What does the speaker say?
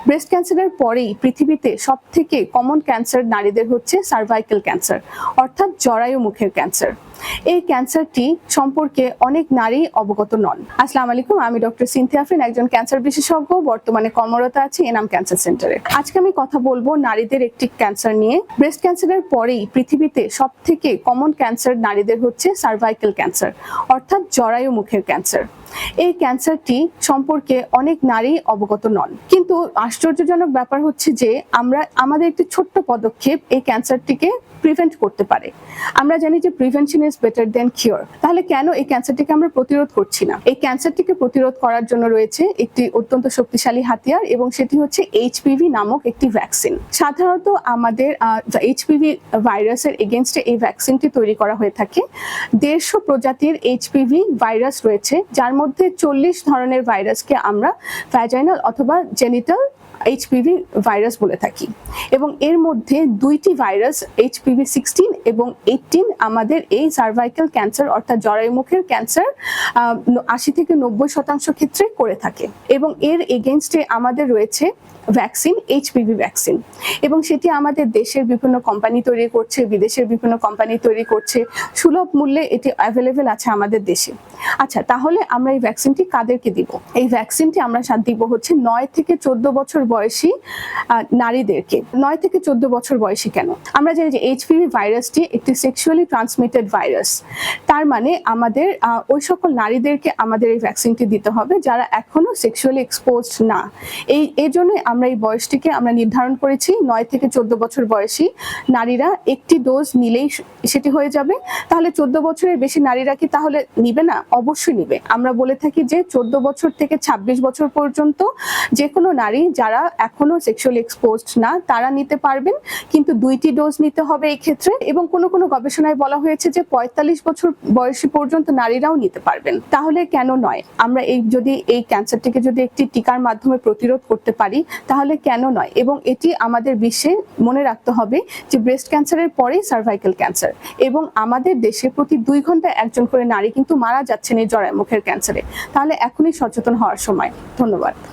Breast ক্যান্সারের পরেই পৃথিবীতে সবথেকে কমন ক্যান্সার নারীদের হচ্ছে সার্ভাইকাল ক্যান্সার, অর্থাৎ জরায়ু মুখের ক্যান্সার। এই ক্যান্সারটি সম্পর্কে অনেক নারী অবগত নন। আসসালামু আলাইকুম, আমি ডক্টর সিনথিয়া আফরিন, একজন ক্যান্সার বিশেষজ্ঞ, বর্তমানে কর্মরত আছি এনাম ক্যান্সার সেন্টারে। আজকে আমি কথা বলবো নারীদের একটি ক্যান্সার নিয়ে। ব্রেস্ট ক্যান্সারের পরেই পৃথিবীতে সবথেকে কমন ক্যান্সার নারীদের হচ্ছে সার্ভাইকাল ক্যান্সার, অর্থাৎ জরায়ু মুখের ক্যান্সার। এই ক্যান্সারটি সম্পর্কে অনেক নারী অবগত নন, কিন্তু আশ্চর্যজনক ব্যাপার হচ্ছে যে আমাদের একটি ছোট্ট পদক্ষেপ এই ক্যান্সারটিকে প্রিভেন্ট করতে পারে। আমরা জানি যে prevention is better then cure. তাহলে কেন এই ক্যান্সারটিকে আমরা প্রতিরোধ করছি না? এই ক্যান্সারটিকে প্রতিরোধ করার জন্য রয়েছে একটি অত্যন্ত শক্তিশালী হাতিয়ার, এবং সেটি হচ্ছে এইচপিভি নামক একটি ভ্যাকসিন। সাধারণত আমাদের এইচপিভি ভাইরাসের এগেনস্টে এই ভ্যাকসিনটি তৈরি করা হয়ে থাকে। 150 প্রজাতির এইচপিভি ভাইরাস রয়েছে, যার মধ্যে 40 ধরনের ভাইরাসকে আমরা ভ্যাজাইনাল অথবা জেনিটাল এইচপিভি ভাইরাস বলে থাকি, এবং এর মধ্যে 2টি ভাইরাস এইচপিভি 16 এবং 18 আমাদের এই সার্ভাইকাল ক্যান্সার অর্থাৎ জরায়ুমুখের ক্যান্সার 80 থেকে 90% ক্ষেত্রে করে থাকে। এবং এর এগেনস্টে আমাদের রয়েছে ভ্যাকসিন, এইচপিভি ভ্যাকসিন, এবং সেটি আমাদের দেশের বিভিন্ন কোম্পানি তৈরি করছে, বিদেশের বিভিন্ন কোম্পানি তৈরি করছে। সুলভ মূল্যে এটি অ্যাভেলেবেল আছে আমাদের দেশে। আচ্ছা, তাহলে আমরা এই ভ্যাকসিনটি কাদেরকে দিব? এই ভ্যাকসিনটি আমরা দিব হচ্ছে 9 থেকে 14 বছর বয়সী নারীদেরকে। 9 থেকে 14 বছর বয়সী কেন? আমরা জানি যে এইচপিভি ভাইরাসটি একটি সেক্সুয়ালি ট্রান্সমিটেড ভাইরাস। তার মানে আমাদের ওই সকল নারীদেরকে আমাদের এই ভ্যাকসিনটি দিতে হবে যারা এখনো সেক্সুয়ালি এক্সপোজড না। এই জন্যই আমরা এই বয়সটিকে আমরা নির্ধারণ করেছি 9 থেকে 14 বছর বয়সী নারীরা একটি ডোজ নিলেই সেটি হয়ে যাবে। তাহলে 14 বছরের বেশি নারীরা কি তাহলে নিবে না? অবশ্যই নিবে। আমরা বলে থাকি যে 14 বছর থেকে 26 বছর পর্যন্ত যে কোনো নারী যারা এখনো সেক্সুয়ালি এক্সপোজড না তারা নিতে পারবেন, কিন্তু 2টি ডোজ নিতে হবে এই ক্ষেত্রে। এবং কোনো গবেষণায় বলা হয়েছে যে 45 বছর বয়সী পর্যন্ত নারীরাও নিতে পারবেন। তাহলে কেন নয়? আমরা যদি এই ক্যান্সারটিকে যদি একটি টিকার মাধ্যমে প্রতিরোধ করতে পারি তাহলে কেন নয়? এবং এটি আমাদের বিশ্বে মনে রাখতে হবে যে ব্রেস্ট ক্যান্সারের পরেই সার্ভাইকাল ক্যান্সার, এবং আমাদের দেশে প্রতি 2 ঘন্টায় একজন করে নারী কিন্তু মারা যাচ্ছেন এই জরায়ুমুখের ক্যান্সারে। তাহলে এখনই সচেতন হওয়ার সময়। ধন্যবাদ।